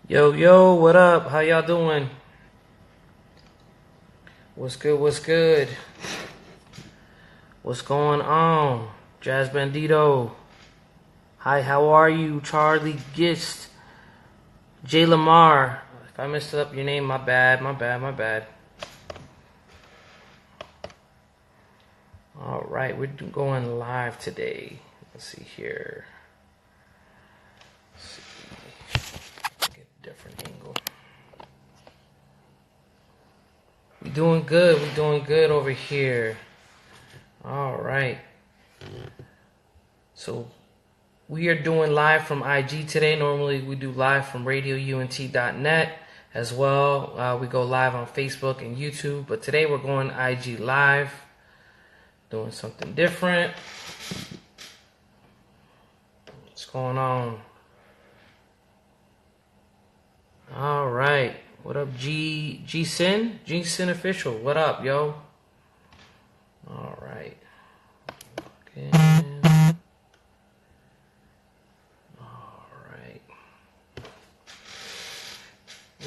Yo, yo, what up? How y'all doing? What's good? What's good? What's going on? Jazz Bandito. Hi, how are you? Charlie Gist. J. Lamar. If I messed up your name, my bad, my bad, my bad. Alright, we're going live today. Let's see here. Let's see. Get a different angle. We doing good. We doing good over here. Alright. So we are doing live from IG today. Normally we do live from radiount.net as well. We go live on Facebook and YouTube, but today we're going IG live, doing something different. What's going on? All right. What up, G-Sin? G-Sin official. What up, yo? All right. Okay.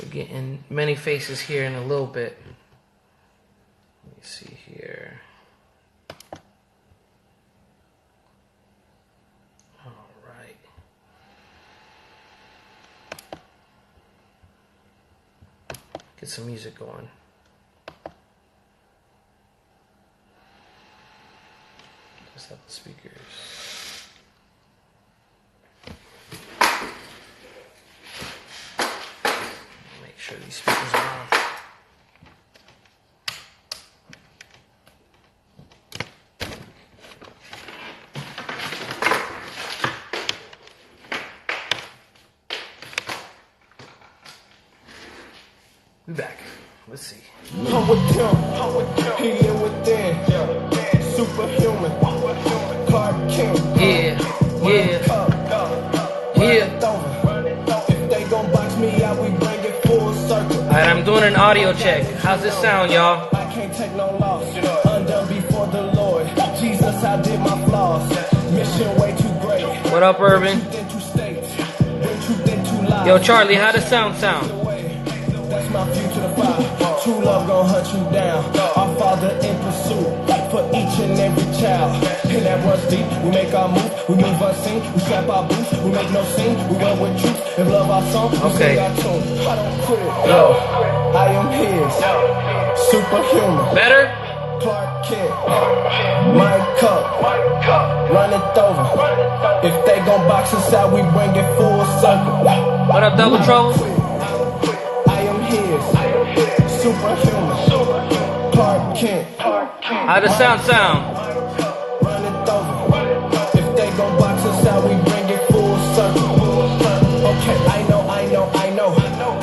We're getting many faces here in a little bit. Let me see here. All right. Get some music going. Just have the speakers. Sure these speakers are on. We back. Let's see. I'm with him. He live within. Superhuman. Clark Kent. Yeah. If they gon' box me out, we bring it full circle. Alright, I'm doing an audio check. How's this sound, y'all? I can't take no loss. Undone before the Lord. Jesus, I did my flaws. Mission way too great. What up, Urban? Yo, Charlie, how does sound? That's my future to find. True love gon' hunt you down. Our Father in pursuit for each and every child. And that runs deep. We make our move. We move unseen. We strap our boots. We make no scene. We run with truth and love our song. We sing our tune. I don't quit. Yo, I am his. Superhuman. Better? Clark Kent. My cup. Runneth over. If they gon' box us out, we bring it full circle. What up, Double Trouble? Superhuman. Clark Kent. How does sound? Run it over. If they gon' box us out, we bring it full circle. Okay, I know.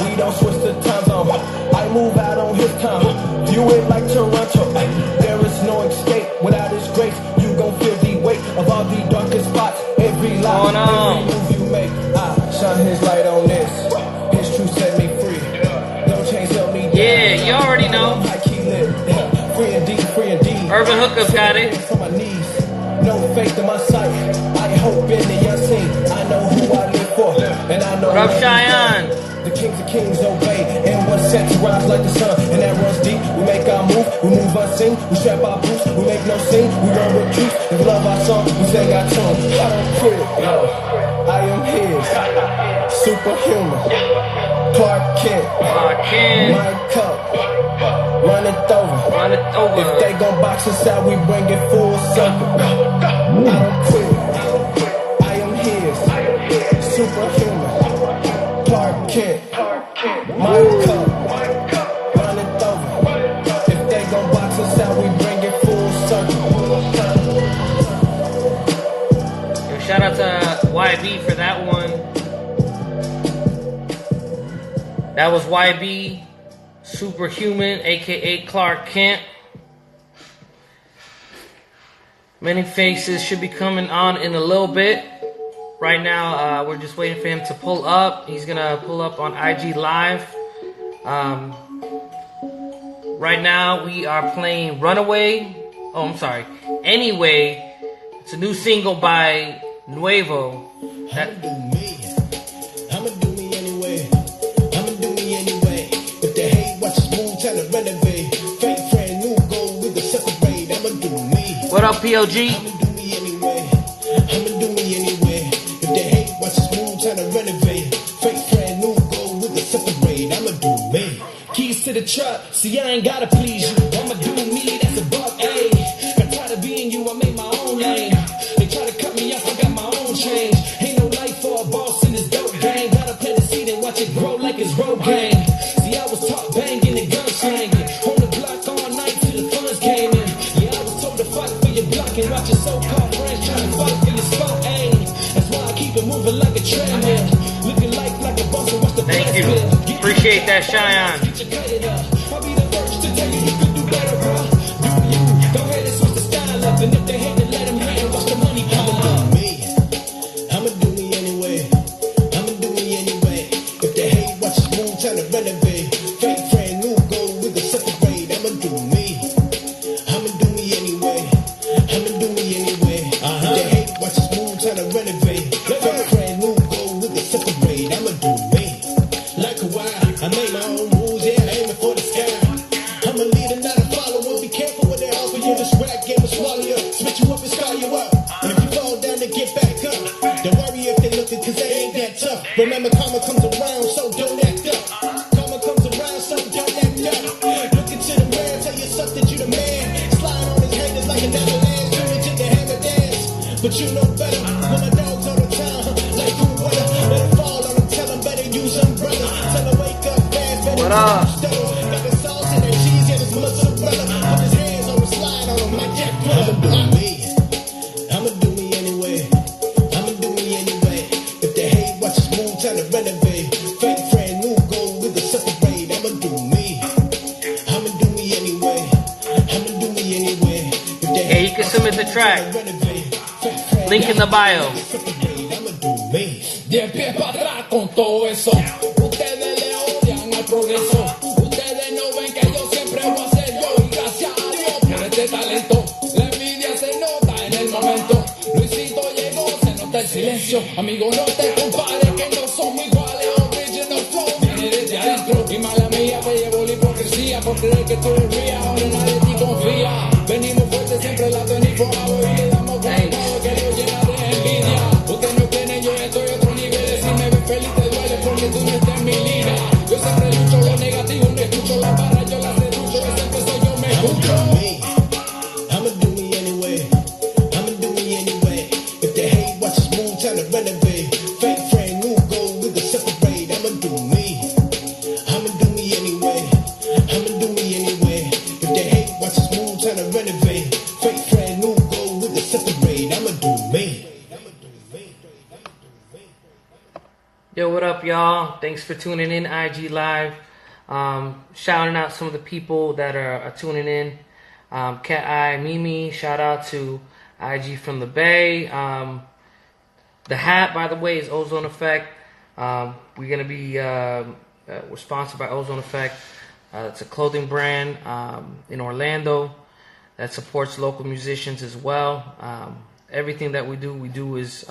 We don't switch the time zone. I move out on his time. View it like Toronto. There is no escape without his grace. You gon' feel the weight of all the darkest spots. Every lie, every move you make. I shine his light on this. His truth set me free. Yeah, you already know. Urban Hookup got it. No faith in my sight. I hope in the unseen. I know who I live for. And I know. What up, Cheyenne? The kings of kings obey. And one set to rise like the sun. And that runs deep. We make our move. We move unseen. We strap our boots. We make no scene. We run with truth. If love our song, we sing our tune. I don't quit. Yo, I am his. Superhuman. Clark Kent. My cup. Run it over. If they gon' box us out, we bring it full circle. I don't quit. I am his. Superhuman. Clark Kent. My cup. Run it over. If they gon' box us out, we bring it full circle. Yo, shout out to YB for that one. That was YB, Superhuman, aka Clark Kent. Many faces should be coming on in a little bit. Right now, we're just waiting for him to pull up. He's gonna pull up on IG Live. Right now, we are playing Runaway. Oh, I'm sorry. Anyway, it's a new single by Nuevo. I'ma do me anyway. What up, PLG? I'ma do me anyway. I'ma do me anyway. If they hate, watch this move, trying to renovate. Fake friend, new goal with the separate. I'ma do me. Keys to the truck, see I ain't gotta please you. I'ma do me, that's a buck, ayy. Got tired of being you, I made my own lane. They try to cut me off, I got my own change. Ain't no life for a boss in this dope game. Gotta plant the seed and watch it grow like it's road game. See I was taught banging and gun slanging. On the block all night till the funds came in. Yeah, I was told to fight for your block and watch your so-called friends trying to fight for your spot, ayy. That's why I keep it moving like a treadmill. Looking like a boss and watch the Thank you. Appreciate that, Cheyenne. I'll be the first to tell you you can do better, bro. Do you? Go ahead and switch the style up, and if they hate, then let them hate and watch the money come up. I'ma do me anyway. I'ma do me anyway. If they hate, watch us move, trying to renovate. Fake friend, new goal with the separate. I'ma do me. I'ma do me anyway. I'ma do me anyway. If they hate, watch us move, trying to renovate. Fake friend, new goal with the separate. I'ma do me. Like a while, I made my own rules, yeah, aiming for the sky. I'm a leader, not a follower. Be careful what they offer you. This rap game will swallow you, spit you up and scar you up. And if you fall down, then get back up. Don't worry if they looking, cause they ain't that tough. Remember, karma comes around, so don't act up. Karma comes around, so don't act up. Look into the mirror, tell yourself that you the man. Slide on his haters like an avalanche, turn into the hammer dance. But you know better when the dogs on the town, like who weather. Let it fall on them, tell them better use umbrella. Tell them wake up fast, better What up? got the sauce and that cheese, yeah, this mozzarella. Put his hands on the slide on him, like Jack I'ma do me anyway. I'ma do me anyway. If they hate, watch us move, trying to renovate. Fake friend, new goal with the separate. I'ma do me. I'ma do me anyway. I'ma do me anyway. If they Yeah, you can submit the track. renovate. Fake friend, Link in the bio. separate. I'ma do me. De pie para atrás con todo eso. Ustedes le odian al progreso. Ustedes no ven que yo siempre voy a ser yo. Y gracias a Dios por este talento. La envidia se nota en el momento. Luisito llegó, se nota el silencio. Amigo, no te compares que no somos iguales. Original flow viene desde adentro. Y mala mía, me llevo la hipocresía por creer que tú eres real. Ahora nadie de ti confía. Venimos fuertes siempre la 24 y le damos con todo que lo llena de envidia. Usted no tiene, yo estoy a otro nivel. Si me ves feliz te duele porque tú no estás en mi liga. Yo siempre lucho lo negativo, no escucho la barra, yo la seducho. Ese empezó, yo me escucho. I'ma do me anyway. I'ma do me anyway. If they hate, watch us move, trying to renovate. Fake friend, new goal with the separate. I'ma do me. I'ma do me anyway. I'ma do me anyway. If they hate, watch us move, trying to renovate. Fake friend, new goal with the separate. I'ma do me. Yo, what up, y'all? Thanks for tuning in, IG Live. Shouting out some of the people that are tuning in. Cat Eye, Mimi, shout out to IG from the Bay. The hat, by the way, is Ozone Effect. We're going to be, we're sponsored by Ozone Effect. It's a clothing brand in Orlando that supports local musicians as well. Everything that we do is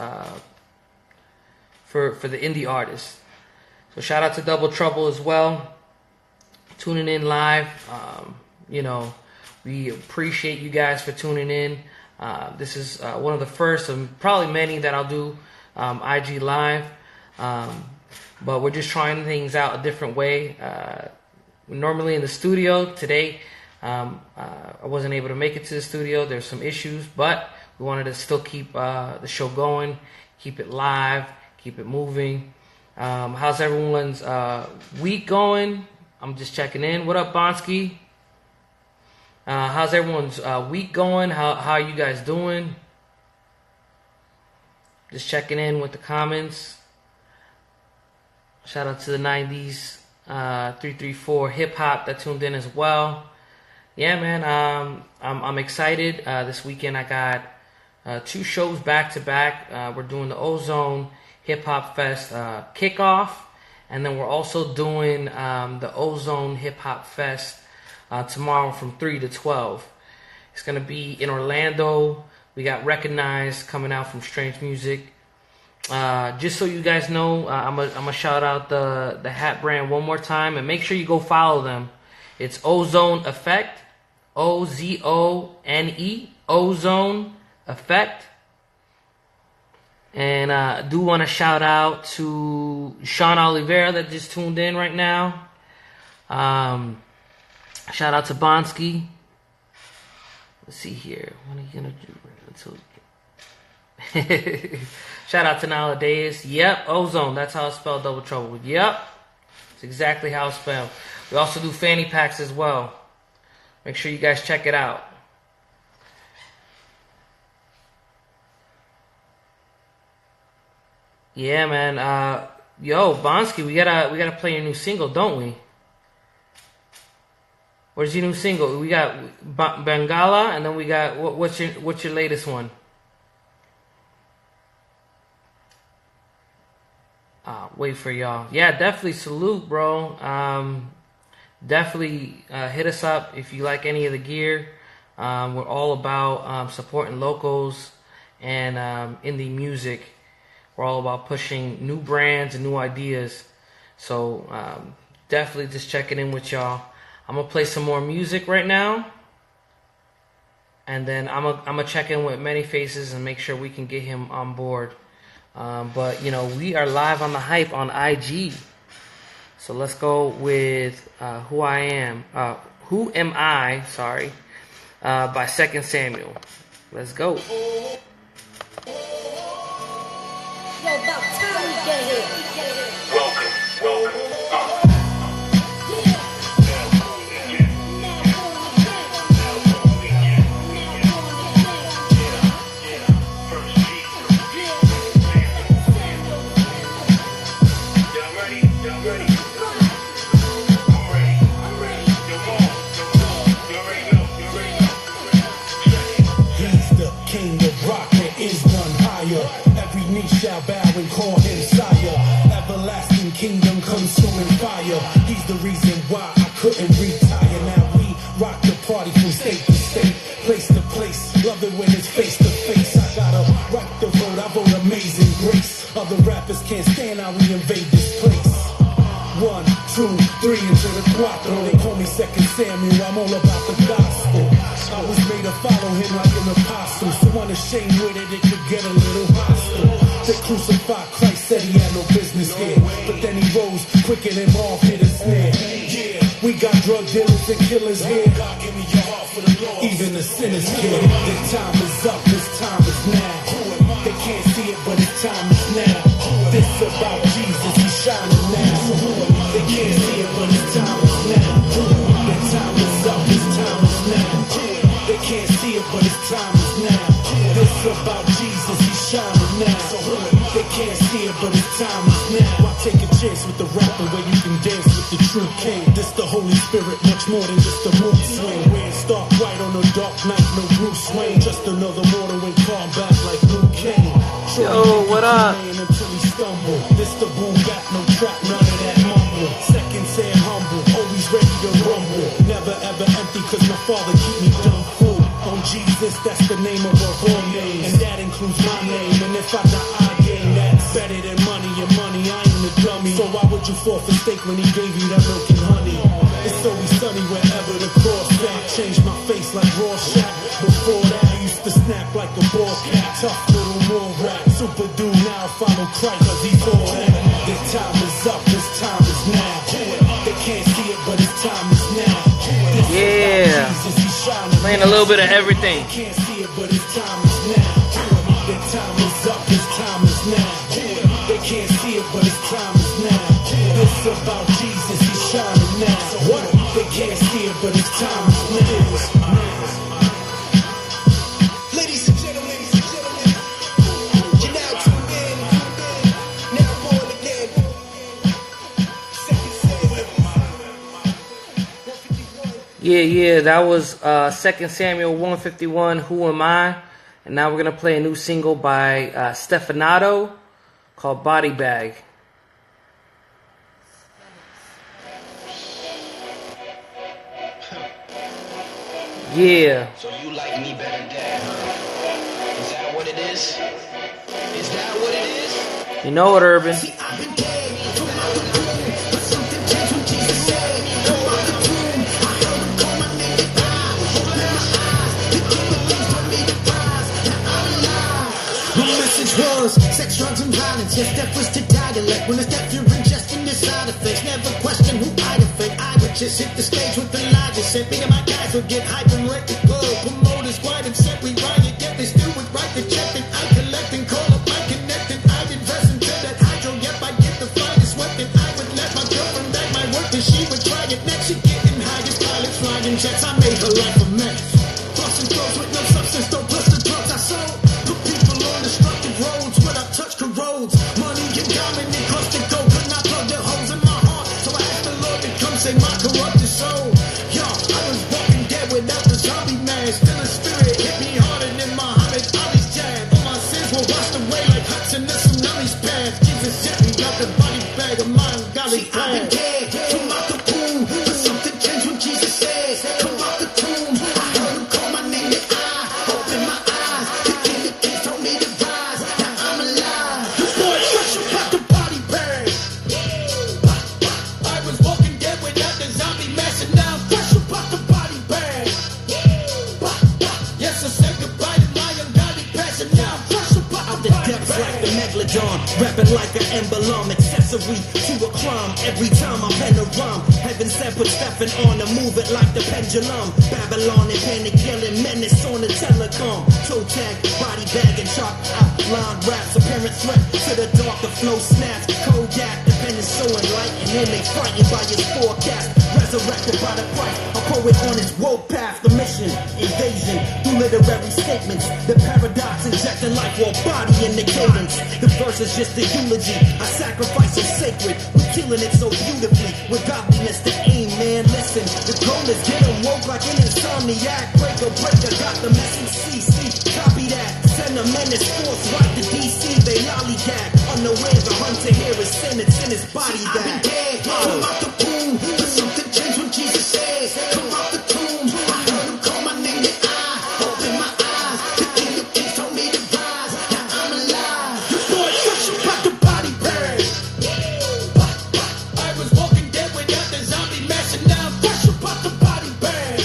for the indie artists. So shout out to Double Trouble as well, tuning in live. You know, we appreciate you guys for tuning in. This is one of the first of probably many that I'll do IG Live. But we're just trying things out a different way. Normally in the studio. Today, I wasn't able to make it to the studio. There's some issues, but we wanted to still keep the show going, keep it live, keep it moving. How's everyone's week going? I'm just checking in. What up, Bonsky? How's everyone's week going? How are you guys doing? Just checking in with the comments. Shout out to the 90s 334 hip hop that tuned in as well. Yeah, man. I'm excited. This weekend I got 2 shows back to back. We're doing the Ozone Hip Hop Fest kickoff, and then we're also doing the Ozone Hip Hop Fest tomorrow from 3 to 12. It's gonna be in Orlando. We got Recognized coming out from Strange Music. Just so you guys know, I'm gonna shout out the hat brand one more time, and make sure you go follow them. It's Ozone Effect, OZONE Ozone Effect. And I do want to shout out to Sean Oliveira that just tuned in right now. Shout out to Bonsky. Let's see here. What are you going to do? Shout out to Nowadays. Yep, Ozone. That's how it's spelled, Double Trouble. Yep. It's exactly how it's spelled. We also do fanny packs as well. Make sure you guys check it out. Yeah, man. Yo, Bonsky, we gotta play your new single, don't we? Where's your new single? We got Bengala, and then we got what's your latest one? Wait for y'all. Yeah, definitely salute, bro. Definitely hit us up if you like any of the gear. We're all about supporting locals and indie music. We're all about pushing new brands and new ideas. So definitely just checking in with y'all. I'm going to play some more music right now. And then I'm gonna check in with Many Faces and make sure we can get him on board. But, you know, we are live on the hype on IG. So let's go with Who Am I, by Second Samuel. Let's go. About time we get here. Welcome. He's the king of rock, there is none higher. Every knee shall bow and call him sire. Everlasting kingdom consuming fire. He's the reason why I couldn't retire. Now we rock the party from state to state, place to place. Love it when it's face to face. I gotta rock the vote, I vote Amazing Grace. Other rappers can't stand how we invade this place. 1, 2, 3 into the cuatro. They call me Second Samuel, I'm all about the gospel. I was made to follow him like an apostle. So unashamed with it, it could get a little hostile. They crucified Christ, said he had no business here. But then he rose quicker than all hit a snare. Yeah, we got drug dealers and killers here. God, give me your heart for the Lord. Even the sinners care. The time is up, this time is now. They can't see it, but his time is now. This about Jesus, he's shining now. They can't see it, but his time is now. The time is up, his time is now. They can't see it, but his time is now. This about Jesus, he's shining now. They can't see it, but his time is now. I take a chance with the rapper where you can dance with the true king. This the Holy Spirit, much more than just a mood swing. We're stark right on a dark night, no Bruce Wayne. Just another morning when calm back like Luke Kane. Yo, what up? Until he stumble. This the boom back, no trap, none of that mumble. Second Sam humble, always ready to rumble. Never ever empty, cause my father keep me dumb full. On Jesus, that's the name of a whole name. And that includes my name. And if I die, I gain that. Better than money, and money, I ain't a dummy. So why would you fall for steak when he gave you that milk and honey? It's always sunny wherever the cross at. Changed my face like Rorschach. Before that, I used to snap like a ball cat. Tough little more rap. Super dude, now I follow Christ, cause he's all that. This time is up, this time is now. They can't see it, but his time is now. Yeah. Playing a little bit of everything. They can't see it, but his time is now. Their time is up, his time is now. They can't see it, but his time is now. This about Jesus, he's shining now. What? They can't see it, but his time is now. Ladies and gentlemen, you're now tuned in, now born again. Second Samuel. Yeah, that was 2 Samuel 151, Who Am I? And now we're going to play a new single by Stefanato called Body Bag. Yeah. So you like me better, Dad, huh? Is that what it is? Is that what it is? You know it, Urban. See, I've been dead from my beginning, but something changed when Jesus said, "Go out the tomb." I heard him call my name, and I opened my eyes. The king of things told me message was sex, drugs, and violence. Yes, death was to dialect. When it's death, you're ingesting the side effects. Never question who I'd offend. I would just hit the stage with the largest set. Me and my guys would get hype and wreck the club. Promoters quiet and set. We riot, yet they still would write the check. And I collect and call up, I connect and I'd invest into that hydro. Yep, I get the finest weapon. I would let my girlfriend back my work and she would try it next. She getting highest pilots, flying jets. I made her life a mess. Busting throats with no substance, don't plus the drugs I sold. Put people on destructive roads where I touch corrodes. Money and diamond and crusted gold. Could not plug the holes in my heart. So I asked the Lord to come save my corrupted soul. Yo, I was walking dead without the zombie mask. Still a spirit hit me harder than Muhammad Ali's jab. All my sins were washed away like Hudson and tsunami's path. Jesus sent me out the body bag of my ungodly plan. I've been dead, come out the womb. But something changed when Jesus says, come out the tomb. I heard him call my name and I opened my eyes. The King of Kings told me to rise. Now I'm alive. The boy fresh about the body bag. I was walking dead without the zombie mask, and now I'm fresh about the body bag. Yes, I said goodbye to my ungodly past, and now I'm fresh about the depths like the megalodon, rapping like an emblem, accessory to a crime. Every time I pen a rhyme, heaven sent put Stephen on to move it like the pendulum. Babylon and panic yelling menace on the telecom. Toe tag, body bag and chop outline raps. Apparent threat to the darker flow snaps. Kodak, the pen is so enlightened, and they frightened by his forecast. Resurrected by the Christ, a poet on his woke path. The mission, invasion, through literary statements. The paradox injecting life while body in the cadence. The verse is just a eulogy. I sacrifice is sacred. We're killing it so beautifully. With godliness to aim, man. Listen, the goal is get them woke like an insomniac. Breaker, got the message. CC, copy that. Send a menace force right to DC. They lollygag. Unaware the hunter here is sin. It's in his body bag. Come out the womb. But something changed when Jesus says, come out the tomb. I heard him call my name and I opened my eyes. The King of Kings told me to rise. Now I'm alive. The boy fresh about the body bag. I was walking dead without the zombie mask, and now I'm fresh about the body bag.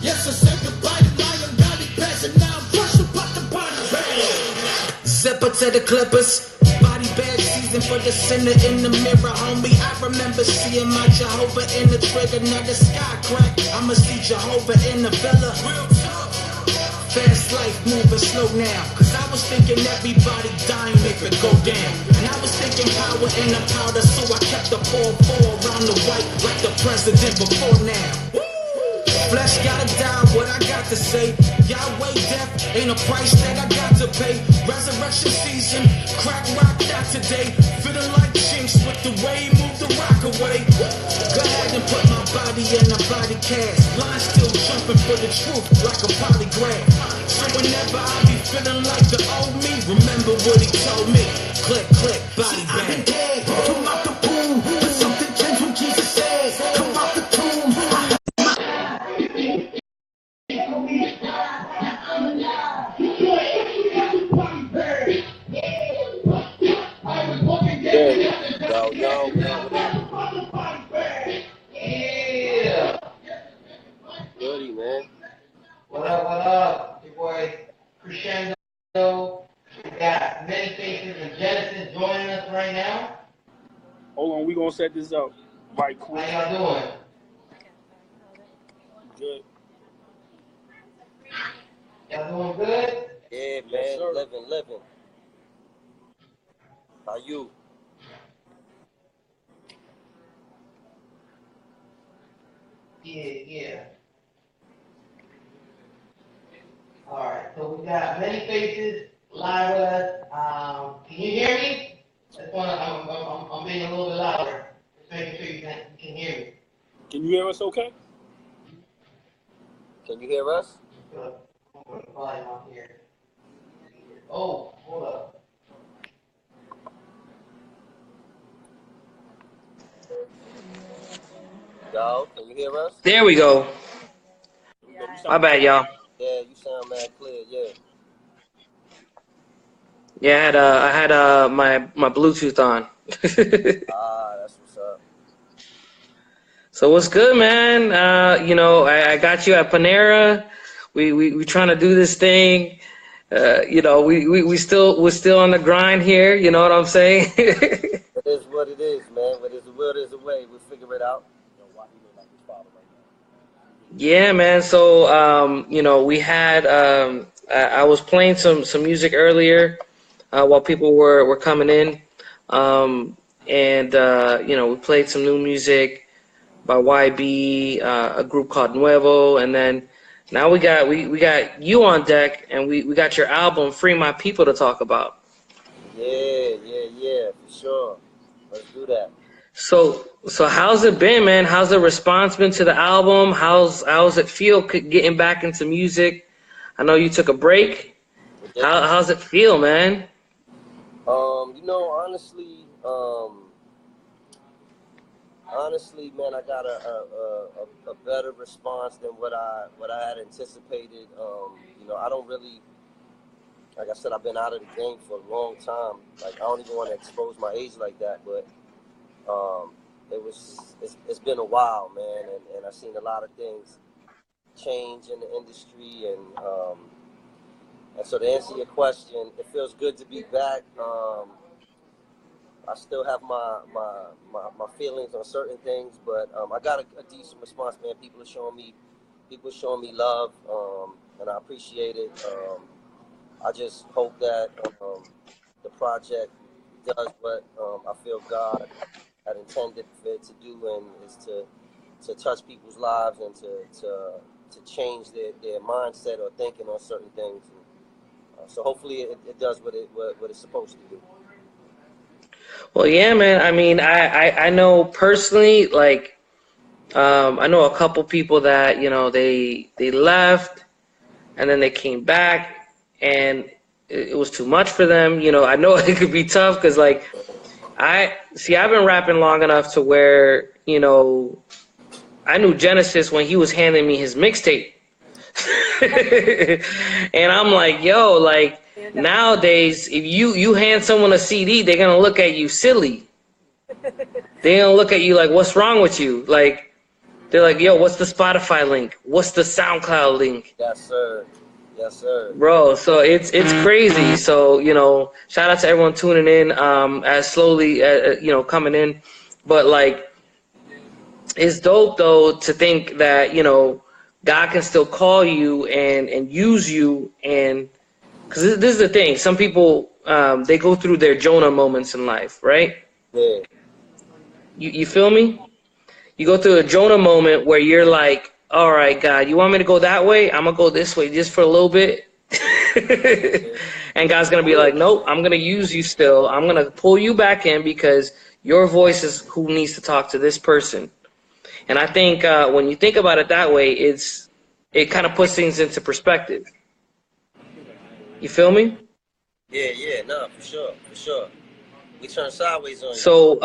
Yes, I said goodbye to my ungodly past, and now I'm fresh about the body bag. Zipper to the Clippers. Body bag season for the sinner in the mirror, homie. I remember seeing my Jehovah in the trigger. Now the sky crack. I'ma see Jehovah in the villa. Fast life moving slow now. Cause I was thinking everybody dying if it go down. And I was thinking power in the powder, so I kept the 4-4 around the white like the president before now. Flesh gotta die, what I got to say. Yahweh death ain't a price that I got to pay. Resurrection season, crack rock not today. Feeling like chinks with the way he moved the rock away. Go ahead and put my body in a body cast. Line still jumping for the truth like a polygraph. So whenever I be feeling like the old me, remember what he told me. Click, click, body bag. Come out the womb, but something changed when Jesus says, come out the tomb. Yeah. Goody, man. What up? Your boy Crescendo. We got Many Faces and Genesis joining us right now. Hold on, we gonna set this up right quick. How y'all doing? Good. Y'all doing good? Yeah, man, Yes, sir. living. How you? Yeah. Alright, so we got Many Faces live with us. Can you hear me? I'm being a little bit louder. Just making sure you can hear me. Can you hear us okay? Can you hear us? Good. I'm going to put the volume on here. Oh, hold up. Yo, can you hear us? There we go. My bad, y'all. Yeah, you sound mad clear, yeah. Yeah, I had my Bluetooth on. That's what's up. So what's good, man? I got you at Panera. We trying to do this thing. we're still on the grind here. You know what I'm saying? It is what it is, man. What is the will, there's a way. We'll figure it out. Yeah, man. So, we had, I was playing some music earlier, while people were coming in. We played some new music by YB, a group called Nuevo. And then now we got you on deck, and we got your album, Free My People, to talk about. Yeah, for sure. Let's do that. So how's it been, man? How's the response been to the album? How's it feel getting back into music? I know you took a break. How's it feel, man? Honestly, man, I got a better response than what I had anticipated. I don't really, like I said, I've been out of the game for a long time. Like, I don't even want to expose my age like that, but it's been a while, man, and I've seen a lot of things change in the industry, and so to answer your question, it feels good to be back. I still have my feelings on certain things, but I got a decent response, man. People are showing me love, and I appreciate it. I just hope that the project does what I feel God had intended for it to do, and is to touch people's lives and to change their mindset or thinking on certain things. And, so hopefully it does what it's supposed to do. Well, yeah, man. I mean, I know personally, like, I know a couple people that, they left and then they came back, and it was too much for them. I know it could be tough because, like, I've been rapping long enough to where, I knew Genesis when he was handing me his mixtape. And I'm like, yo, like, nowadays, if you hand someone a CD, they're going to look at you silly. They're going to look at you like, what's wrong with you? Like, they're like, yo, what's the Spotify link? What's the SoundCloud link? Yes, sir. Bro, so it's crazy. So, shout out to everyone tuning in, as slowly, coming in. But, like, it's dope, though, to think that, God can still call you and use you. And because this is the thing, some people, they go through their Jonah moments in life, right? Yeah. You feel me? You go through a Jonah moment where you're like, all right, God, you want me to go that way? I'm going to go this way just for a little bit. And God's going to be like, nope, I'm going to use you still. I'm going to pull you back in because your voice is who needs to talk to this person. And I think when you think about it that way, it kind of puts things into perspective. You feel me? Yeah, no, for sure. We turn sideways on you. So,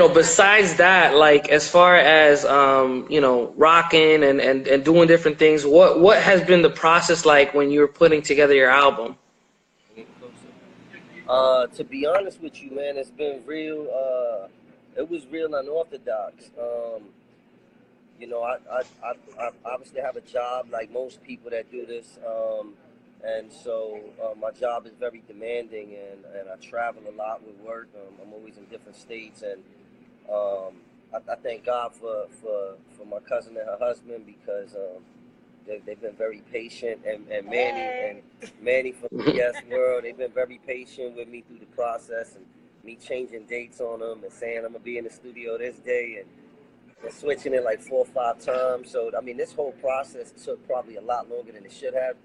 besides that, like, as far as, rocking and doing different things, what has been the process like when you were putting together your album? To be honest with you, man, it's been real. It was real unorthodox. I obviously have a job like most people that do this. And so my job is very demanding, and I travel a lot with work. I'm always in different states, and I thank God for my cousin and her husband, because they've been very patient, and Manny from the Yes World, they've been very patient with me through the process, and me changing dates on them and saying I'm gonna be in the studio this day, and switching it like 4 or 5 times. So I mean, this whole process took probably a lot longer than it should have.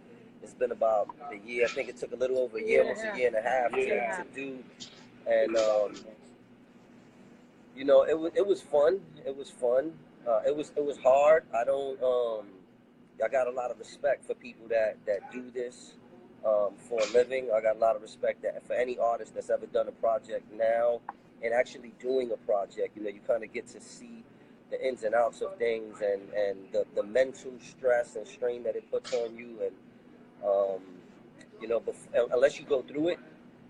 It's been about a year. I think it took a little over a year, almost a year and a half to do. And, it was fun. It was fun. It was hard. I got a lot of respect for people that do this for a living. I got a lot of respect for any artist that's ever done a project now and actually doing a project. You kind of get to see the ins and outs of things, and the mental stress and strain that it puts on you. And, unless you go through it,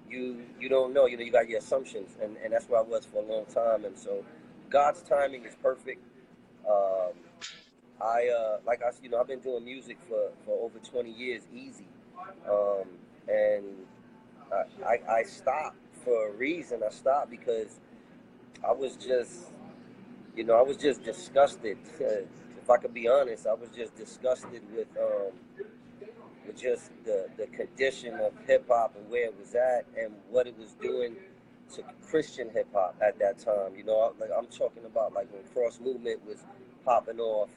you don't know. You got your assumptions, and that's where I was for a long time. And so God's timing is perfect. I've been doing music for over 20 years easy. And I stopped for a reason. I stopped because I was just, I was just disgusted. If I could be honest, I was just disgusted with just the condition of hip hop and where it was at and what it was doing to Christian hip hop at that time. Like I'm talking about like when Cross Movement was popping off,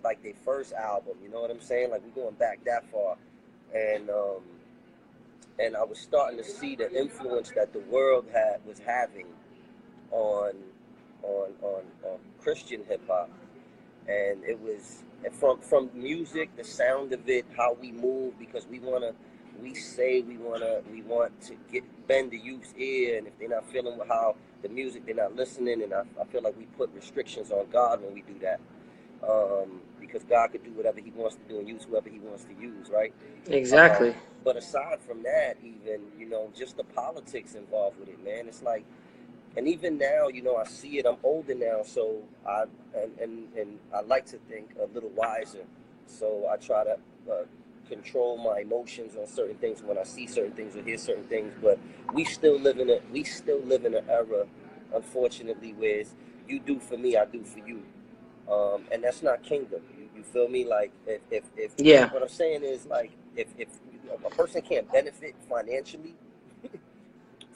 like their first album. You know what I'm saying? Like we're going back that far, and I was starting to see the influence that the world was having on Christian hip hop, and it was from music, the sound of it, how we move, because we want to bend the youth's ear, and if they're not feeling how the music, they're not listening, and I feel like we put restrictions on God when we do that, because God could do whatever he wants to do and use whoever he wants to use, right? Exactly. But aside from that, even, just the politics involved with it, man, it's like, and even now, I see it. I'm older now, so I like to think a little wiser. So I try to control my emotions on certain things when I see certain things or hear certain things. But we still live in an era, unfortunately, where it's, you do for me, I do for you, and that's not kingdom. You feel me? Like if yeah. What I'm saying is, like, if a person can't benefit financially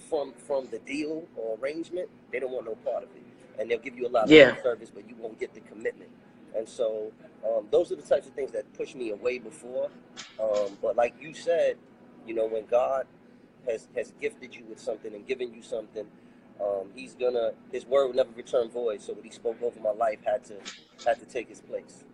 from the deal or arrangement, they don't want no part of it, and they'll give you a lot of service, but you won't get the commitment. And so those are the types of things that push me away before. But like you said, when God has gifted you with something and given you something, his word will never return void. So what he spoke over my life had to take his place.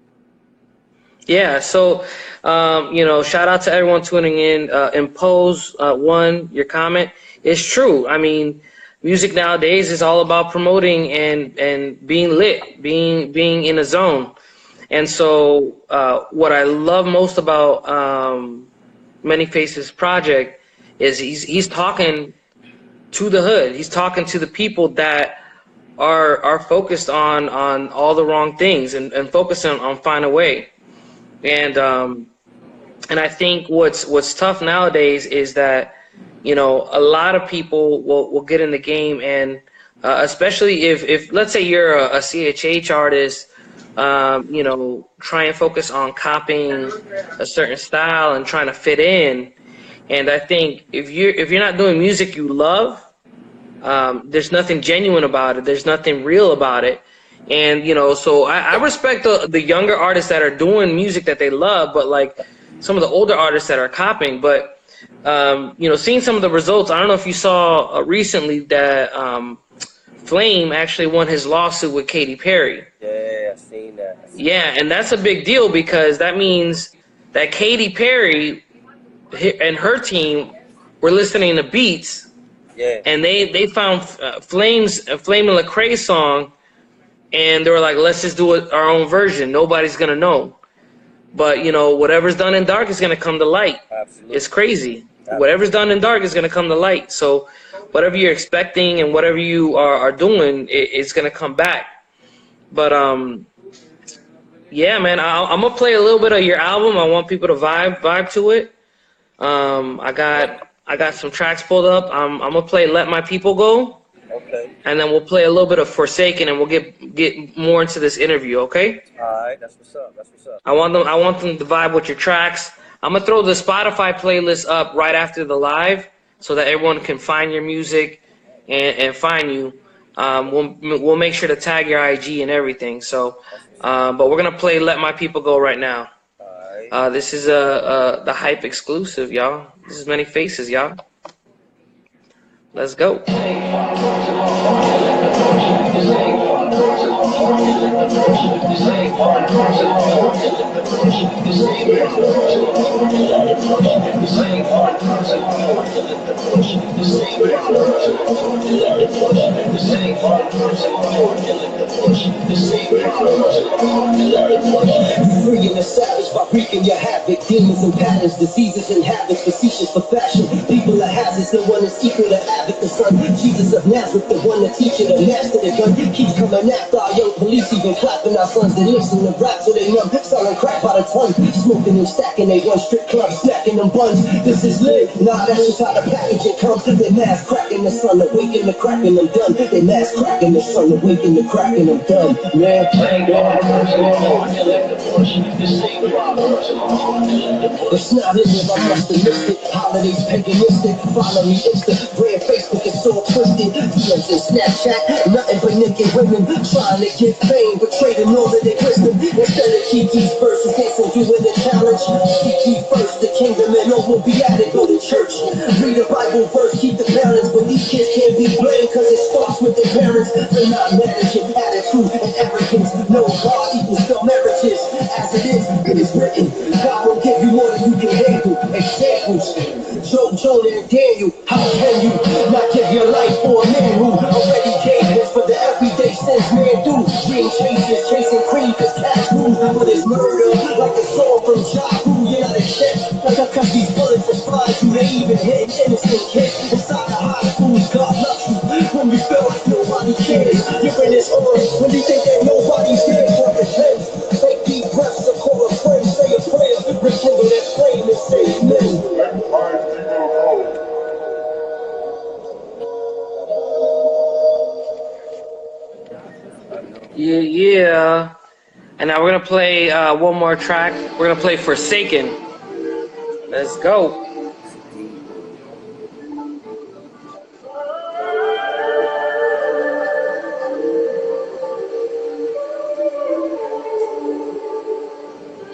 Yeah, so, shout out to everyone tuning in. Impose your comment. It's true. I mean, music nowadays is all about promoting and being lit, being in a zone. And so what I love most about Many Faces Project is he's talking to the hood. He's talking to the people that are focused on all the wrong things and focusing on find a way. And I think what's tough nowadays is that, a lot of people will get in the game, and especially if let's say you're a CHH artist, try and focus on copying a certain style and trying to fit in. And I think if you're not doing music you love, there's nothing genuine about it. There's nothing real about it. And, so I respect the younger artists that are doing music that they love, but like some of the older artists that are copying. But, seeing some of the results, I don't know if you saw recently that Flame actually won his lawsuit with Katy Perry. Yeah, I've seen that. Yeah, and that's a big deal because that means that Katy Perry and her team were listening to beats. Yeah. And they found Flame and Lecrae's song, and they were like, let's just do our own version. Nobody's going to know. But, whatever's done in dark is going to come to light. Absolutely. It's crazy. Absolutely. Whatever's done in dark is going to come to light. So whatever you're expecting and whatever you are doing, it's going to come back. But, yeah, man, I'm going to play a little bit of your album. I want people to vibe to it. I got some tracks pulled up. I'm going to play Let My People Go. Okay. And then we'll play a little bit of Forsaken, and we'll get more into this interview, okay? All right, that's what's up. I want them to vibe with your tracks. I'm gonna throw the Spotify playlist up right after the live, so that everyone can find your music and find you. We'll make sure to tag your IG and everything. So, but we're gonna play Let My People Go right now. All right. This is the Hype exclusive, y'all. This is Many Faces, y'all. Let's go. Freeing the savage by wreaking your havoc. Demons and patterns, diseases and habits, facetious for fashion. People are hazards, no one is equal to Abbott, the son Jesus of Nazareth, the one that teach you to the master the gun keeps coming after our young police, even clapping our sons that listen to rap so they numb, selling crack by the ton, smoking and stacking, they run strip club, snacking them buns. This is lit, nah, that's just how the packaging comes. They mass cracking the sun, awaken the cracking them done. They mass cracking the sun, awaken the cracking them done. Man, it's not in there, I'm optimistic. Holidays paganistic, follow me instant. Brand Facebook is so twisted. DMs and Snapchat, nothing but naked women trying to get fame, but trading all of their wisdom. Instead of Kiki's verses, they so doing the challenge. Kiki first, the kingdom and all will be added. Go to church, read the Bible verse, keep the balance. But these kids can't be blamed, cause it starts with their parents. They're not managing attitude and arrogance. No God equals no marriages. As it is written. God will give you more than you can handle. Examples, Joe, Jonah, and Daniel. How can you not give your life for a man who already gave this for the everyday sins man do? Being chasing cream, cause cash moves, but it's murder like a song from Jahu. You're not a shit, cause these bullets are flying through. They even hit innocent kids inside the high schools. God loves you when we feel like nobody cares. You're in this arms when you think that nobody's there. Represents, take deep breaths, so call a friend, say a prayer, rekindle that flame and say amen. Yeah. And now we're gonna play one more track. We're gonna play Forsaken. Let's go.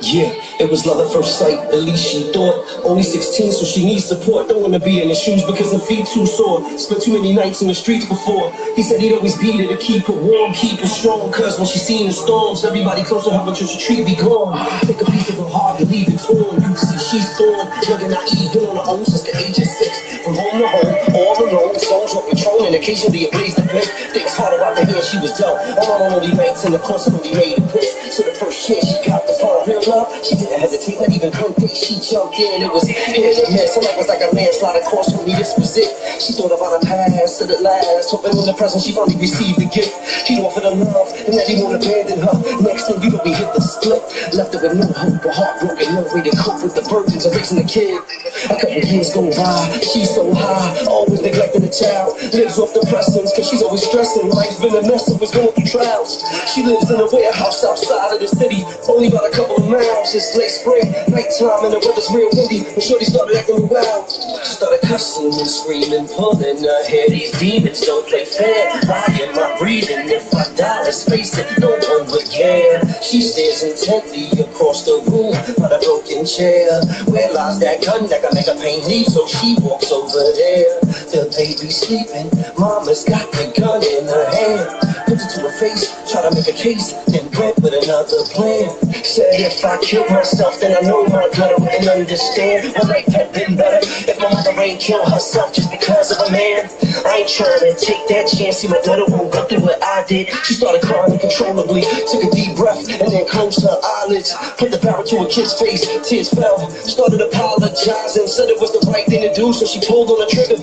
Yeah, it was love at first sight, at least she thought. Only 16, so she needs support. Don't wanna be in his shoes because her feet too sore. Spent too many nights in the streets before. He said he'd always be there to keep her warm, keep her strong. Cause when she seen the storms, everybody close to her, but your retreat be gone. Take a piece of her heart and leave it torn. You see she's torn, young and naive, been on her own since the age of 6. From home to home, all alone, songs on patrol, and occasionally a blaze to play. Things hard about the hand she was dealt. All on only nights in the course of only made a piss. So the first chance she got to fall real love, she didn't hesitate, not even her day. She jumped in, it was hit and miss. Her life was like a landslide across from me, this was it. She thought about her past to the last, hoping in the present she finally received the gift. He'd offered her love, and that he won't abandon her. Next thing you know, we hit the split. Left her with no hope, but heartbroken, no way to cope with the burdens of raising a kid. A couple years go by, she's so high, always neglecting the child. Lives off the pressings, cause she's always stressing. Life's been a mess, always going through trials. She lives in a warehouse outside of the city, only about a couple of miles. It's late spring, nighttime, and the weather's real windy. When shorty started acting wild, she started cussing and screaming, pulling her hair. These demons don't play fair. Why am I breathing? If I die, let's face it, no one would care. She stares intently across the room by the broken chair. Where lies that gun that can make a pain leave? So she walks over there. The baby's sleeping, mama's got the gun in her hand. Puts it to her face, try to make a case, then went with another plan. Said if I killed myself, then I know my daughter wouldn't understand. My life had been better if my mother ain't killed herself just because of a man. I ain't trying to take that chance, see my daughter won't go through what I did. She started crying uncontrollably, took a deep breath, and then closed her eyelids. Put the barrel to her kid's face, tears fell, started apologizing, said it was the right thing to do, so she pulled on the trigger.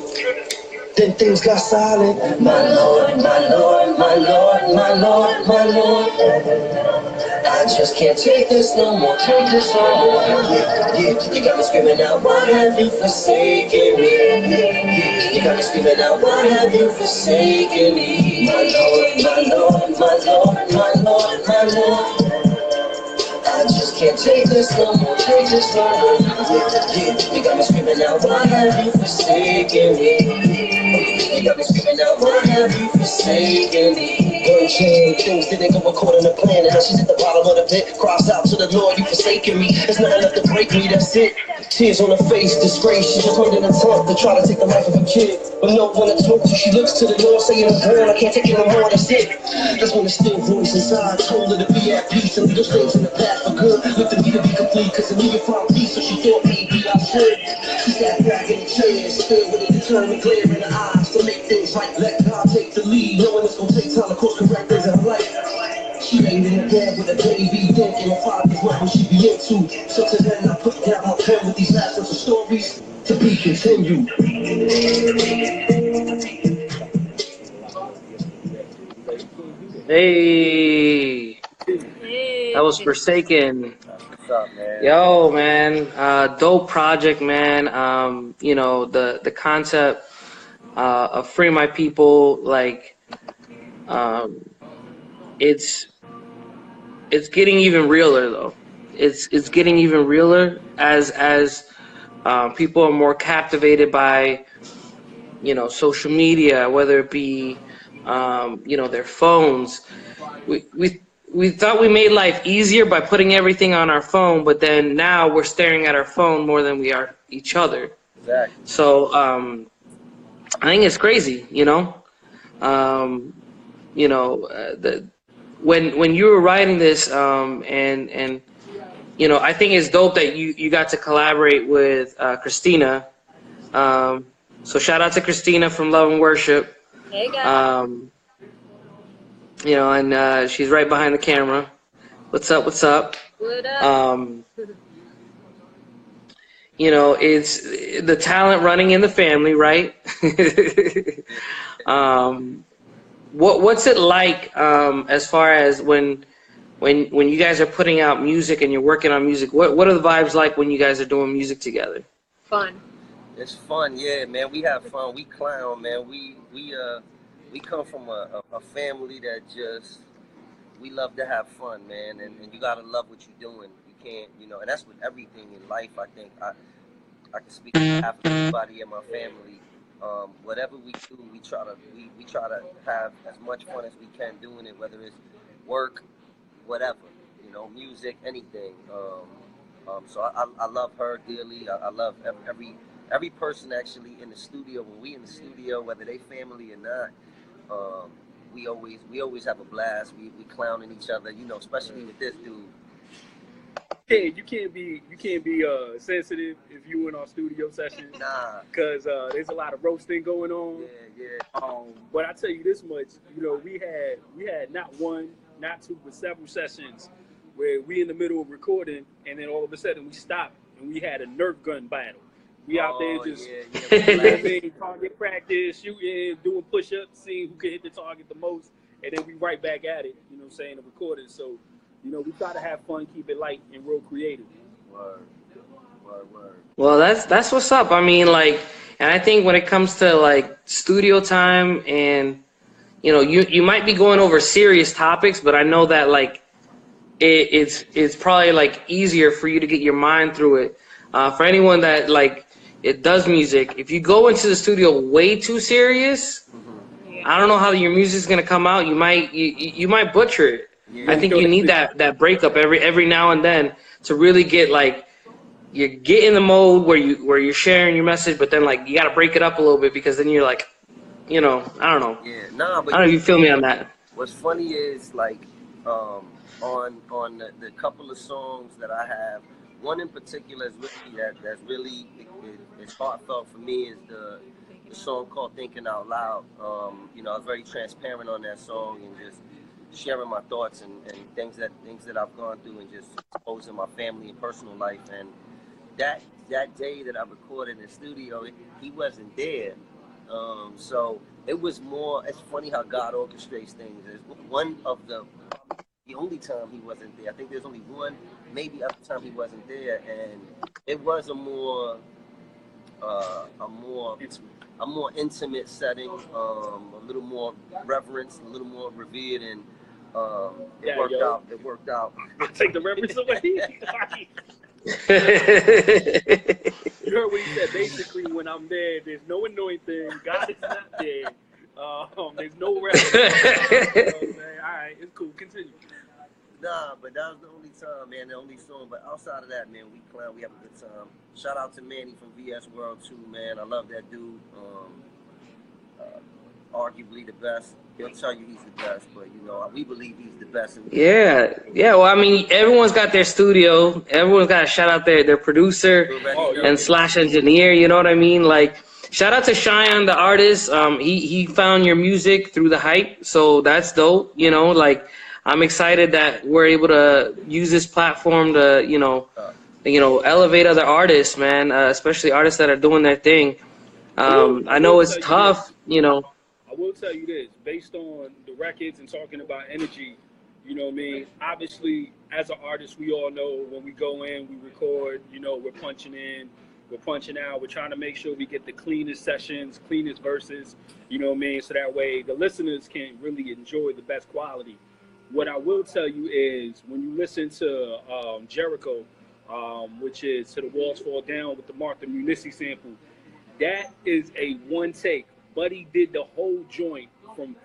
Then things got silent. My Lord, my Lord, my Lord, my Lord, my Lord. I just can't take this no more, take this no more. Yeah, you got me screaming out, why have you forsaken me? Yeah, you got me screaming out, why have you forsaken me? My Lord, my Lord, my Lord, my Lord, my Lord. I just can't take this no more, take this no more. Yeah, you got me screaming out, why have you forsaken me? You got me screaming out, why have you forsaken me? One change, things didn't go according to plan, and now she's at the bottom of the pit. Cries out to the Lord, you forsaken me. There's nothing left to break me, that's it. Tears on her face, disgrace. She just made an attempt to try to take the life of her kid, but no one to talk to. She looks to the Lord, saying, I'm gone, I can't take it no more, that's it. That's when the still voice inside told her to be at peace and leave those things in the past for good. Looked to me to be complete, cause I knew you found peace, so she thought maybe I should. She sat back in the chair, stared with a determined glare in her eyes to make things right. Let God take the lead, knowing it's gonna take time to course correct things in her life. She laid in the bed with a baby, thinking her father's what would she be into. So to then I put down my pen with these last of stories to be continued. Hey, that was Forsaken. What's up, man? Yo, man, dope project, man. You know, the concept of Free My People, like, um, it's getting even realer though. It's getting even realer as people are more captivated by, you know, social media, whether it be, you know, their phones. We thought we made life easier by putting everything on our phone, but then now we're staring at our phone more than we are each other. Exactly. So I think it's crazy, you know. You know, when you were writing this, and you know, I think it's dope that you got to collaborate with Christina. So shout out to Christina from Love and Worship. Hey guys. You know, and she's right behind the camera. What's up? What's up? What up? You know, it's the talent running in the family, right? What's it like as far as when you guys are putting out music and you're working on music? What are the vibes like when you guys are doing music together? Fun. It's fun, yeah, man. We have fun. We clown, man. We come from a family that just, we love to have fun, man. And you gotta love what you're doing. You can't, you know, and that's with everything in life. I think I can speak on behalf of everybody in my family. Whatever we do, we try to have as much fun as we can doing it, whether it's work, whatever, you know, music, anything. So I love her dearly. I love every person actually in the studio. When we in the studio, whether they family or not, we always have a blast. We clowning each other, you know, especially with this dude. You can't be sensitive if you in our studio session. Nah. Cause there's a lot of roasting going on. Yeah. But I tell you this much, you know, we had not one, not two, but several sessions where we in the middle of recording, and then all of a sudden we stopped and we had a Nerf gun battle. We out there just target practice, shooting, doing push-ups, seeing who can hit the target the most, and then we right back at it, you know what I'm saying, the recording. So, you know, we try to have fun, keep it light, and real creative. Word. Well, that's what's up. I mean, like, and I think when it comes to like studio time, and you know, you might be going over serious topics, but I know that like it's probably like easier for you to get your mind through it. For anyone that like it does music, if you go into the studio way too serious, I don't know how your music's gonna come out. You might butcher it. I think you need that breakup every now and then to really get like, you get in the mode where you're sharing your message, but then like you gotta break it up a little bit, because then you're like, you know, I don't know. Yeah, nah, but I don't know if you feel me on that. What's funny is like on the couple of songs that I have, one in particular is really that's really it's heartfelt for me, is the song called Thinking Out Loud. You know, I was very transparent on that song and just sharing my thoughts and things that I've gone through, and just exposing my family and personal life. And that day that I recorded in the studio, he wasn't there. So it was more, it's funny how God orchestrates things. It's one of the only time he wasn't there. I think there's only one, maybe other time he wasn't there, and it was a more intimate setting, a little more reverence, a little more revered, and it worked out. Take the reverence away. You heard what he said. Basically, when I'm there, there's no anointing. God is not there. There's no reverence. All right, it's cool. Continue. Nah, but that was the only time, man, the only song. But outside of that, man, we clown, we have a good time. Shout out to Manny from VS World too, man. I love that dude. Arguably the best. He'll tell you he's the best, but you know, we believe he's the best. Yeah. Well, I mean, everyone's got their studio. Everyone's got to shout out their producer and / engineer. You know what I mean? Like, shout out to Cheyenne, the artist. He found your music through the hype, so that's dope. You know, like, I'm excited that we're able to use this platform to, you know, elevate other artists, man. Especially artists that are doing their thing. I know it's tough, you know. I will tell you this, based on the records and talking about energy, you know what I mean? Obviously, as an artist, we all know when we go in, we record, you know, we're punching in, we're punching out, we're trying to make sure we get the cleanest sessions, cleanest verses, you know what I mean? So that way the listeners can really enjoy the best quality. What I will tell you is when you listen to Jericho, which is To the Walls Fall Down with the Martha Munici sample, that is a one take. Buddy did the whole joint from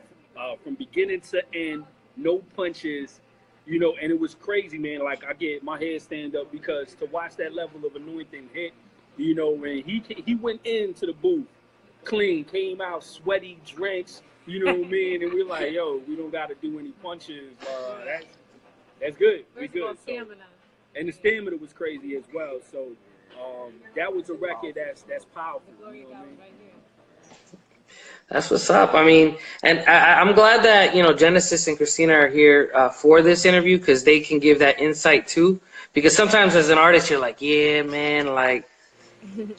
beginning to end, no punches, you know, and it was crazy, man. Like, I get my head stand up because to watch that level of anointing hit, you know, when he went into the booth clean, came out sweaty, drenched, you know what I mean? And we're like, yo, we don't got to do any punches. That's good. We good. So, and the stamina was crazy as well. So that was a record that's powerful. You know what I mean? That's what's up. I mean, and I'm glad that, you know, Genesis and Christina are here for this interview because they can give that insight too. Because sometimes as an artist, you're like, yeah, man, like,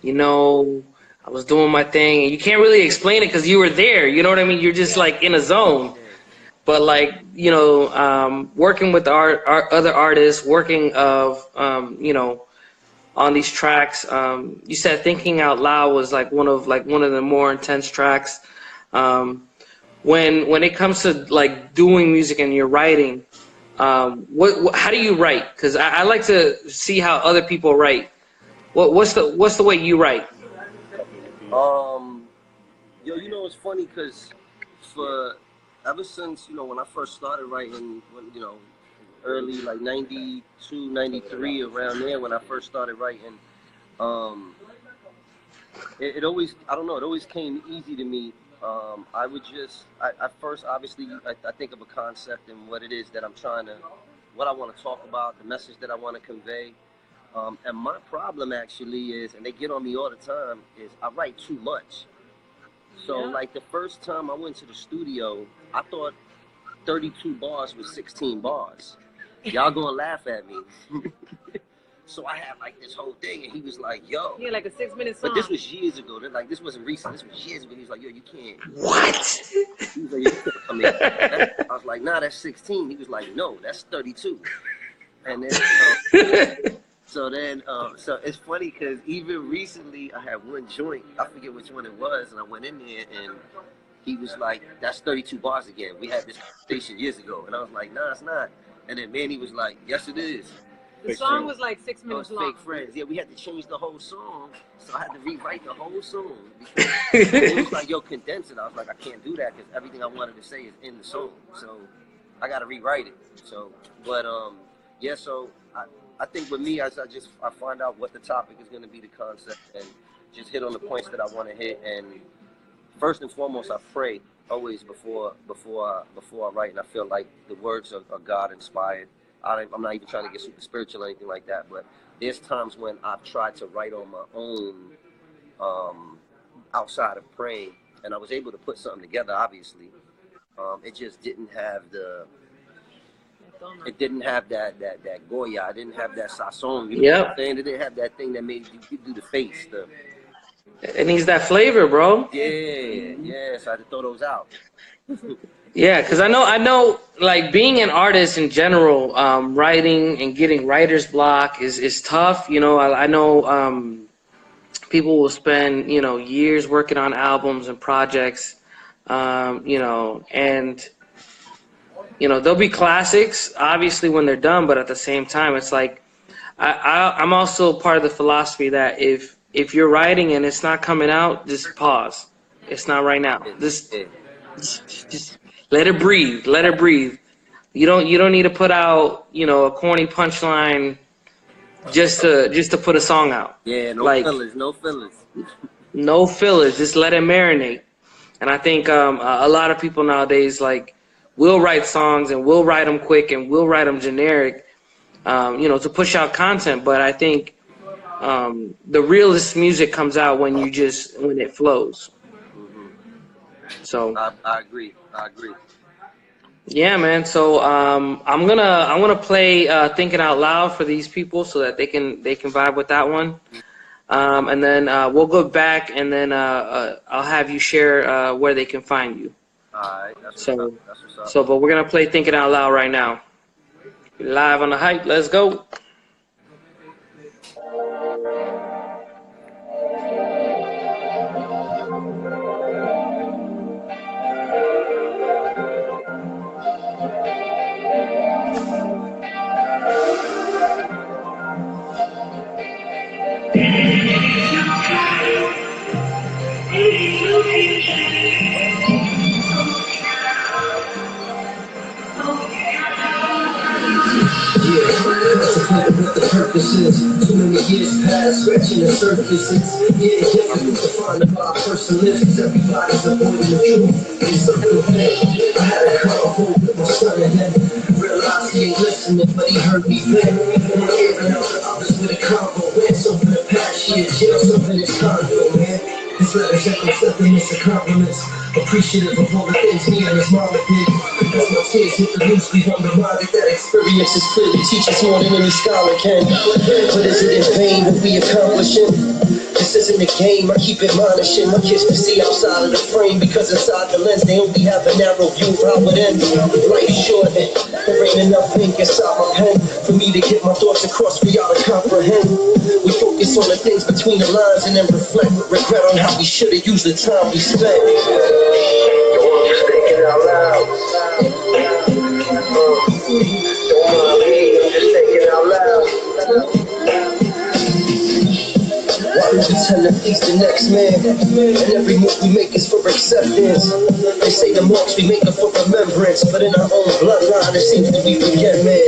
you know, I was doing my thing. And you can't really explain it because you were there. You know what I mean? You're just like in a zone. But like, you know, working with our other artists, working of, you know, on these tracks, you said Thinking Out Loud was like one of the more intense tracks. When it comes to like doing music and you're writing, what how do you write? Because I like to see how other people write. What's the way you write? Yo, you know, it's funny because ever since, you know, when I first started writing, you know, early like 92, 93, around there when I first started writing, it always, I don't know, it always came easy to me. I would just, I first, obviously, I think of a concept and what it is that I'm what I want to talk about, the message that I want to convey. And my problem actually is, and they get on me all the time, is I write too much. So like the first time I went to the studio, I thought 32 bars was 16 bars. Y'all gonna laugh at me. So I had like this whole thing, and he was like, yo. Yeah, like a 6-minute song. But this was years ago. Like, this wasn't recent. This was years ago. He was like, yo, you can't. What? He was like, you can't come in. I was like, nah, that's 16. He was like, no, that's 32. And then, so it's funny because even recently I had one joint, I forget which one it was, and I went in there and he was like, that's 32 bars again. We had this conversation years ago. And I was like, nah, it's not. And then Manny was like, yes, it is. The song was like 6 minutes long. Fake Friends. Yeah, we had to change the whole song. So I had to rewrite the whole song. Because it was like, yo, condense it. I was like, I can't do that because everything I wanted to say is in the song. So I got to rewrite it. So, but, yeah, so I think with me, I find out what the topic is going to be, the concept, and just hit on the points that I want to hit. And first and foremost, I pray always before I write, and I feel like the words are God inspired. I'm not even trying to get super spiritual or anything like that, but there's times when I've tried to write on my own outside of praying, and I was able to put something together. Obviously, it just didn't have that Goya. It didn't have that sazon. You know what I'm saying? It didn't have that thing that made you do the face. It needs that flavor, bro. Yeah. So I had to throw those out. Yeah, because I know, like being an artist in general, writing and getting writer's block is tough. You know, I know people will spend, you know, years working on albums and projects, you know, and, you know, there'll be classics, obviously, when they're done, but at the same time, it's like, I'm also part of the philosophy that if you're writing and it's not coming out, just pause. It's not right now. Just let it breathe. Let it breathe. You don't need to put out, you know, a corny punchline just to put a song out. Yeah, no fillers. No fillers. Just let it marinate. And I think a lot of people nowadays like will write songs and will write them quick and will write them generic, you know, to push out content. But I think the realest music comes out when it flows. So I agree. Yeah, man. So I'm gonna play Thinking Out Loud for these people so that they can vibe with that one. And then we'll go back, and then I'll have you share where they can find you. All right, that's what's up. But we're gonna play Thinking Out Loud right now. Live on the hype. Let's go. Too many years past, scratching the surfaces. Yeah, difficult to find about person lives. Everybody's avoiding the truth. It's something that I had a convo with my son and then realized he ain't listening, but he heard me then. And hearing out the others with a convo. Went over the past year, jail, something is condo, man. His letters echo sentiments and compliments. Appreciative of all the things me and his mama did. As my tears hit the loose, leave I'm reminded that experiences clearly teach us more than any scholar can. But is it in vain what we accomplishing? This isn't a game, I keep admonishing. My kids can see outside of the frame because inside the lens they only have a narrow view of how it ends. Life short, there ain't enough ink inside my pen for me to get my thoughts across for y'all to comprehend. We focus on the things between the lines and then reflect with regret on how we should have used the time we spent. Yo, I'm just thinking out loud. Don't mind me, I'm just thinking out loud. Why we pretend that he's the next man? And every move we make is for acceptance. They say the marks we make are for remembrance, but in our own bloodline it seems that we forget, man.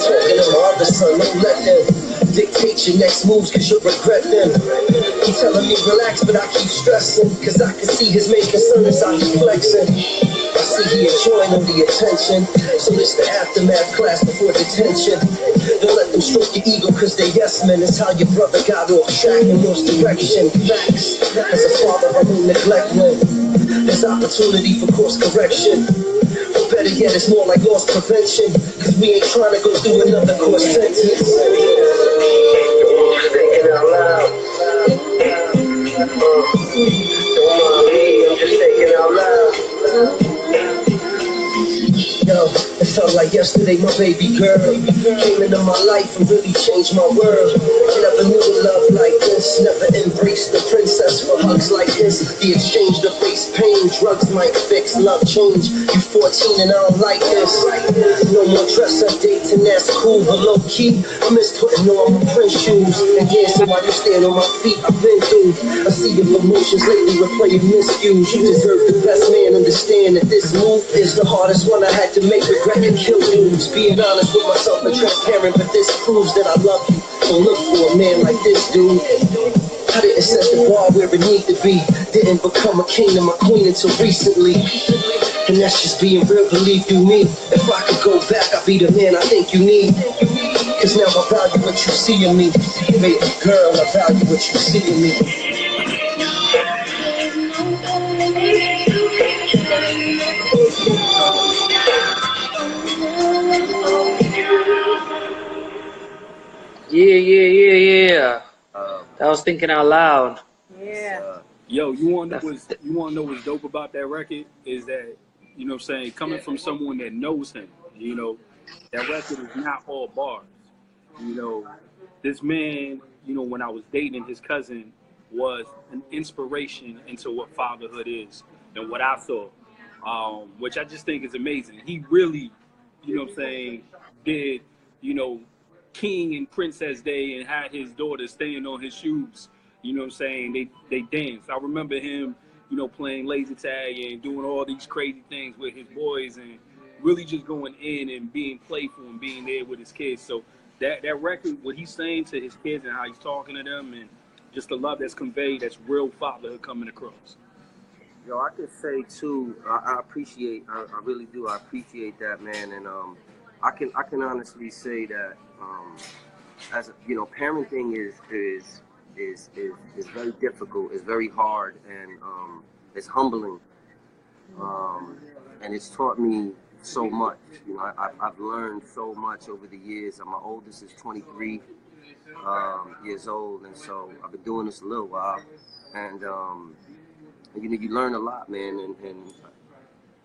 Talking to my other son, don't let them dictate your next moves cause you'll regret them. He's telling me relax, but I keep stressing, cause I can see his main concern is how he's flexing. I see he enjoying all the attention, so it's the aftermath class before detention. Don't let them stroke your ego cause they yes men. It's how your brother got off track and lost direction. Facts, as a father I won't neglect when there's opportunity for course correction. Or better yet, it's more like loss prevention, cause we ain't trying to go through another course sentence. I'm just thinking out loud. Don't mind me, I'm just thinking out loud. Yo, it felt like yesterday my baby girl came into my life and really changed my world. Never knew love like this, never embraced the princess for hugs like this. The exchange to face pain, drugs might fix, love change. You 14 and I don't like this. No more dress up dating, that's cool, but low key I miss putting on my Prince shoes and dancing while you stand on my feet. I've been through a sea of emotions lately, replaying miscues. You deserve the best man, understand that this move is the hardest one I had to make. Regret and kill dudes, being honest with myself and transparent, but this proves that I love you. Don't look for a man like this dude. I didn't set the bar where it need to be. Didn't become a king and my queen until recently. And that's just being real, believe you me. If I could go back, I'd be the man I think you need. Cause now I value what you see in me. Baby girl, I value what you see in me. Yeah. That was Thinking Out Loud. Yeah. Yo, you wanna know what's dope about that record is that, you know what I'm saying, coming from someone that knows him, you know, that record is not all bars. You know, this man, you know, when I was dating his cousin, was an inspiration into what fatherhood is and what I saw, which I just think is amazing. He really, you know what I'm saying, did, you know, King and Princess Day and had his daughter staying on his shoes. You know what I'm saying? They danced. I remember him, you know, playing laser tag and doing all these crazy things with his boys and really just going in and being playful and being there with his kids. So that record, what he's saying to his kids and how he's talking to them and just the love that's conveyed, that's real fatherhood coming across. Yo, I could say too, I appreciate, I really do, I appreciate that, man. And I can honestly say that as a, you know, parenting is very difficult. It's very hard, and it's humbling. And it's taught me so much. You know, I've learned so much over the years. My oldest is 23. years old, and so I've been doing this a little while, and you learn a lot, man, and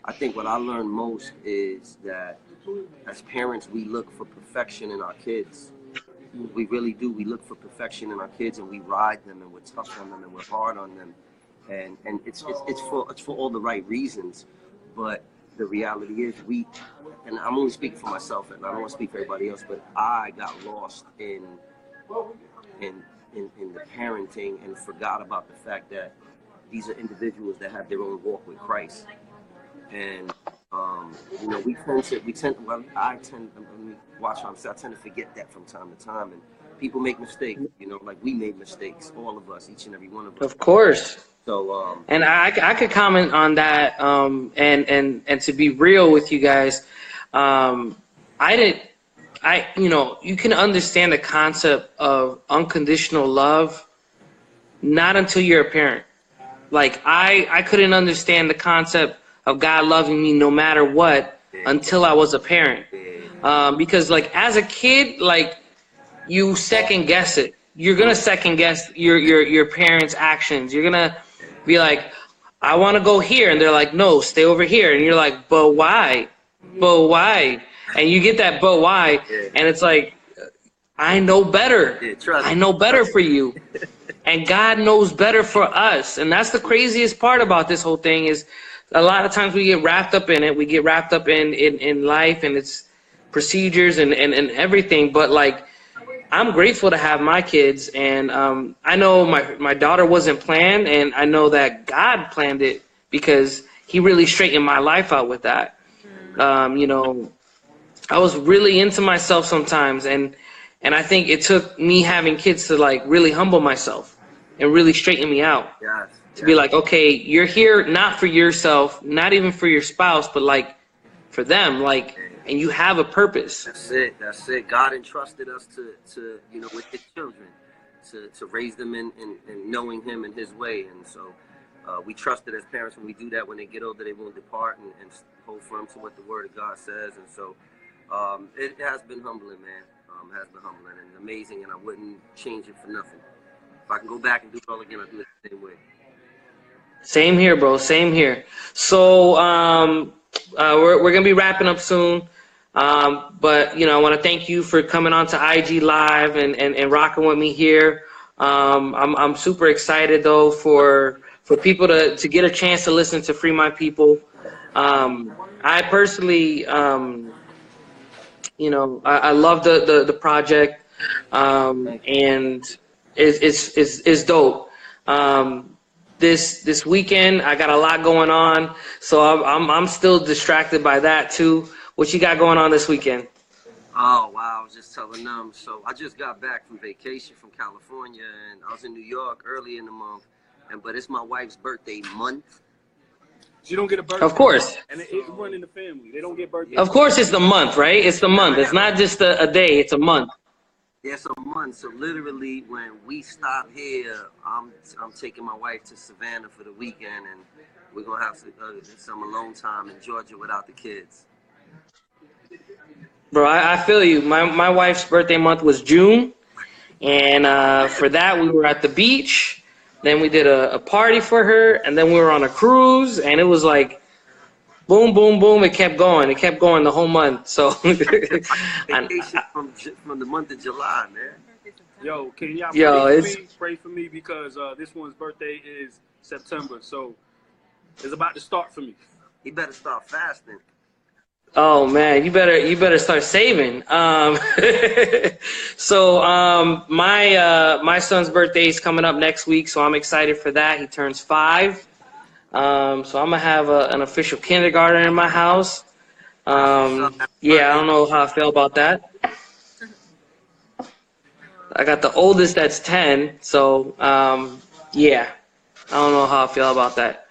I think what I learned most is that as parents, we look for perfection in our kids. We really do. We look for perfection in our kids, and we ride them, and we're tough on them, and we're hard on them, and it's for all the right reasons. But the reality is, and I'm only speaking for myself, and I don't want to speak for everybody else, but I got lost in the parenting and forgot about the fact that these are individuals that have their own walk with Christ, and I tend to forget that from time to time, and people make mistakes, like we made mistakes, all of us, each and every one of us. Of course. So, and I could comment on that, and to be real with you guys, you can understand the concept of unconditional love not until you're a parent. Like I couldn't understand the concept of God loving me no matter what until I was a parent. Because like as a kid, like you second guess it. You're gonna second guess your parents' actions. You're gonna be like, I want to go here, and they're like, no, stay over here, and you're like, but why? But why? And you get that, but why? And it's like, I know better. I know better for you. And God knows better for us. And that's the craziest part about this whole thing is a lot of times we get wrapped up in it. We get wrapped up in life and its procedures and everything. But like, I'm grateful to have my kids. And I know my daughter wasn't planned. And I know that God planned it because he really straightened my life out with that. I was really into myself sometimes. And I think it took me having kids to like really humble myself and really straighten me out. Yes. To be like, okay, you're here not for yourself, not even for your spouse, but like for them, like, and you have a purpose. That's it. God entrusted us to with his children, to raise them in knowing him and his way. And so we trust it as parents when we do that. When they get older, they won't depart and hold firm to what the word of God says. And so it has been humbling, man. Has been humbling and amazing, and I wouldn't change it for nothing. If I can go back and do it all again, I'd do it the same way. Same here, bro. Same here. So we're gonna be wrapping up soon, but I want to thank you for coming on to IG Live and rocking with me here. I'm super excited though for people to get a chance to listen to Free My People. I personally. I love the project, and it's dope. This weekend I got a lot going on, so I'm still distracted by that too. What you got going on this weekend? Oh wow, I was just telling them. So I just got back from vacation from California, and I was in New York early in the month, but it's my wife's birthday month. You don't get a birthday. Of course. And it run in the family. They don't get birthdays. Of course, it's the month, right? It's the month. It's not just a day. It's a month. Yeah, it's a month. So literally, when we stop here, I'm taking my wife to Savannah for the weekend, and we're gonna have some alone time in Georgia without the kids. Bro, I feel you. My wife's birthday month was June, and for that we were at the beach. Then we did a party for her, and then we were on a cruise, and it was like, boom, boom, boom. It kept going. It kept going the whole month. So, vacation from the month of July, man. Yo, can y'all pray for me because this one's birthday is September, so it's about to start for me. He better start fasting. Oh man, you better start saving. So my son's birthday is coming up next week, so I'm excited for that. He turns 5. So I'm gonna have an official kindergarten in my house. Yeah, I don't know how I feel about that. I got the oldest that's 10, so yeah, I don't know how I feel about that.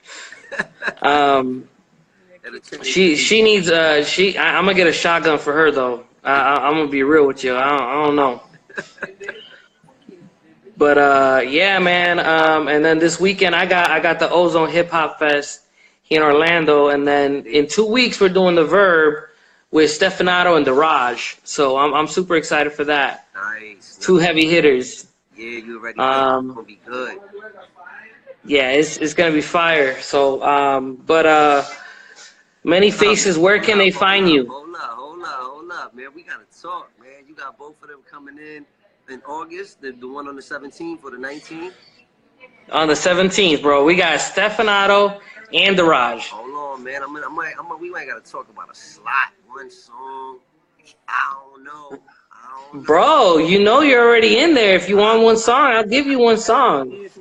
She needs I'm gonna get a shotgun for her though. I'm gonna be real with you. I don't know. But yeah, man. And then this weekend I got the Ozone Hip Hop Fest here in Orlando, and then in 2 weeks we're doing the Verb, with Stefanato and Daraj. So I'm super excited for that. Nice. Two heavy hitters. Yeah, you already know it's gonna be good. Yeah, it's gonna be fire. So Many Faces, where can they find you? Hold up, man. We gotta talk, man. You got both of them coming in August. The one on the 17th or the 19th. On the 17th, bro. We got Stefanato and Daraj. Hold on, man. We might gotta talk about a slot, one song. I don't know. Bro, you know you're already in there. If you want one song, I'll give you one song. That's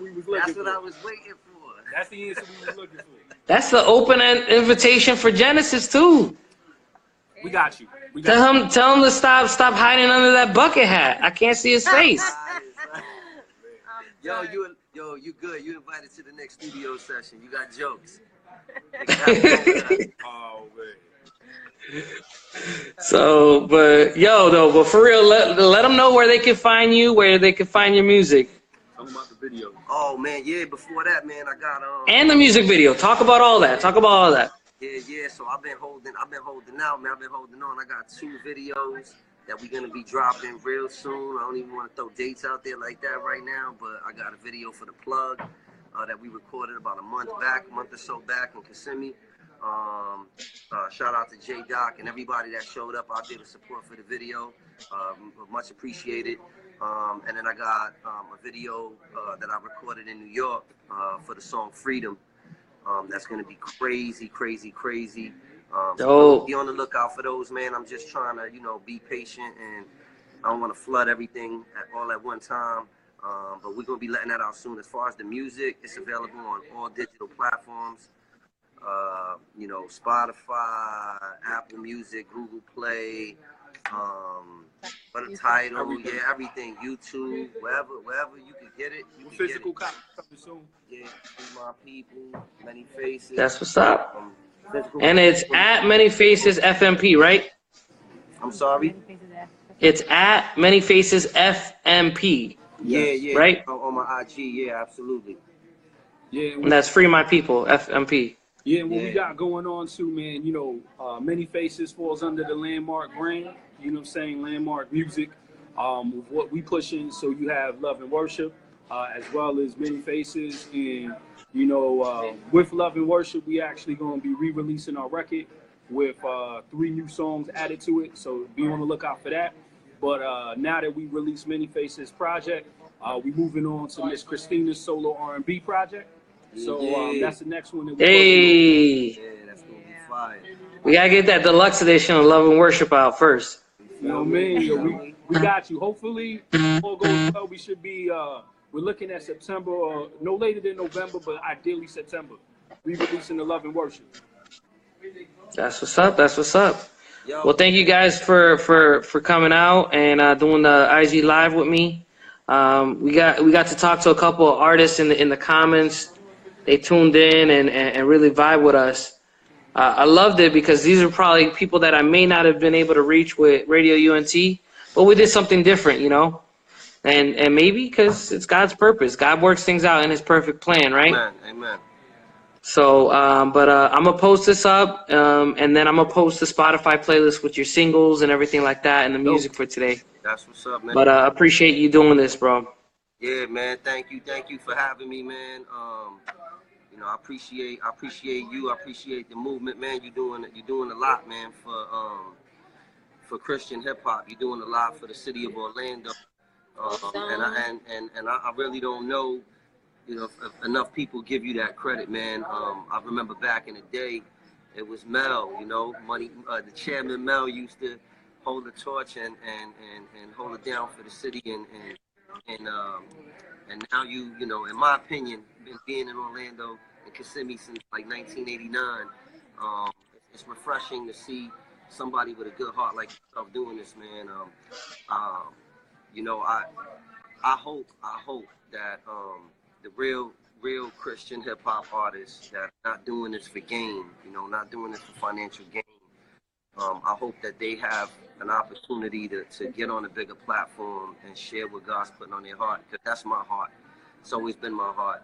what I was waiting for. That's the answer we was looking for. That's the open invitation for Genesis too. We got you. Tell him to stop hiding under that bucket hat. I can't see his face. Yo, you good. You invited to the next studio session. You got jokes. Oh, man. So, but for real, let them know where they can find you, where they can find your music. Talking about the video. Oh man, yeah. Before that, man, I got and the music video. Talk about all that. Yeah. So I've been holding out, man. I've been holding on. I got 2 videos that we're gonna be dropping real soon. I don't even want to throw dates out there like that right now, but I got a video for the plug that we recorded about a month or so back in Kissimmee. Shout out to J Doc and everybody that showed up out there to support for the video. Much appreciated. And then I got a video that I recorded in New York for the song Freedom. That's gonna be crazy. So be on the lookout for those, man. I'm just trying to, be patient, and I don't want to flood everything all at one time. But we're gonna be letting that out soon. As far as the music, it's available on all digital platforms. Spotify, Apple Music, Google Play, but a title, everything, YouTube, wherever you can get it. Physical copy coming soon. Yeah, My People, Many Faces. That's what's up. And it's at Many Faces FMP, right? I'm sorry? It's at Many Faces FMP. Yeah. Right? On my IG, yeah, absolutely. Yeah. And that's Free My People, FMP. Yeah, and what we got going on too, man, Many Faces falls under the Landmark brand, Landmark Music, with what we pushing. So you have Love and Worship, as well as Many Faces. And, with Love and Worship, we actually going to be re-releasing our record with 3 new songs added to it. So be on the lookout for that. But now that we released Many Faces project, we moving on to Miss Christina's solo R&B project. So that's the next one that we that's gonna be fire. We gotta get that deluxe edition of Love and Worship out first. You know what I mean? We got you. Hopefully, all goes well. We should be. We're looking at September, or no later than November, but ideally September. We releasing the Love and Worship. That's what's up. Well, thank you guys for coming out and doing the IG Live with me. We got to talk to a couple of artists in the comments. They tuned in and really vibe with us. I loved it because these are probably people that I may not have been able to reach with Radio UNT, but we did something different, and maybe because it's God's purpose. God works things out in His perfect plan, right? Amen. So, I'm gonna post this up, and then I'm gonna post the Spotify playlist with your singles and everything like that, and the music for today. That's what's up, man. But appreciate you doing this, bro. Yeah, man. Thank you for having me, man. I appreciate you. I appreciate the movement, man. You're doing a lot, man, for Christian hip hop. You're doing a lot for the city of Orlando, and I really don't know, if enough people give you that credit, man. I remember back in the day, it was Mel, the chairman Mel used to hold the torch and hold it down for the city, and now in my opinion, being in Orlando and Kissimmee since like 1989, it's refreshing to see somebody with a good heart like yourself doing this, man. I hope that the real Christian hip hop artists that are not doing this for gain, not doing this for financial gain. I hope that they have an opportunity to get on a bigger platform and share what God's putting on their heart, because that's my heart. It's always been my heart,